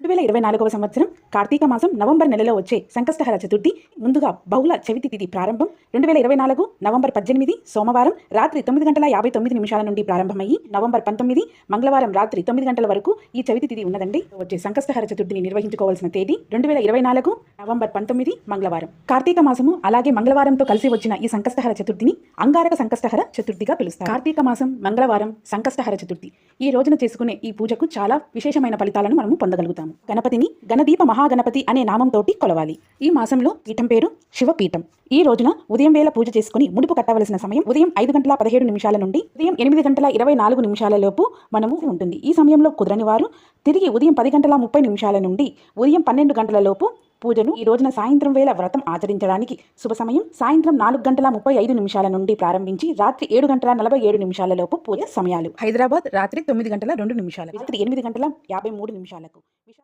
2024వ సంవత్సరం కార్తీక మాసం నవంబర్ నెలలో వచ్చే సంకష్టహర చతుర్థి ముందుగా బహుళ చవితి తిథి ప్రారంభం 2024 నవంబర్ 18 సోమవారం రాత్రి 9:59 నుండి ప్రారంభమయ్యి నవంబర్ 19 మంగళవారం రాత్రి 9 గంటల వరకు ఈ చవితి తిథి ఉన్నదండి. వచ్చే సంకష్టహర చతుర్థిని నిర్వహించుకోవాల్సిన తేదీ 2024 నవంబర్ 19 మంగళవారం. కార్తీక మాసము అలాగే మంగళవారంతో కలిసి వచ్చిన ఈ సంకష్టహర చతుర్థిని అంగారక సంకష్టహర చతుర్థిగా పిలుస్తారు. కార్తీక మాసం మంగళవారం సంకష్టహర చతుర్థి ఈ రోజున చేసుకునే ఈ పూజకు చాలా విశేషమైన ఫలితాలను మనము పొందగలుగుతాము. గణపతిని గణదీప మహాగణపతి అనే నామంతోటి కొలవాలి. ఈ మాసంలో పీఠం పేరు శివపీఠం. ఈ రోజున ఉదయం వేళ పూజ చేసుకుని ముడుపు కట్టవలసిన సమయం ఉదయం 5:17 నుండి ఉదయం 8:24 లోపు మనము ఉంటుంది. ఈ సమయంలో కుదరని వారు తిరిగి ఉదయం 10:30 నుండి ఉదయం 12 గంటల లోపు పూజను ఈ రోజున సాయంత్రం వేళ వ్రతం ఆచరించడానికి శుభ సమయం సాయంత్రం 4:35 నుండి ప్రారంభించి రాత్రి 7:47 లోపు పూజ సమయాలు. హైదరాబాద్ రాత్రి 9:02 రాత్రి 8:53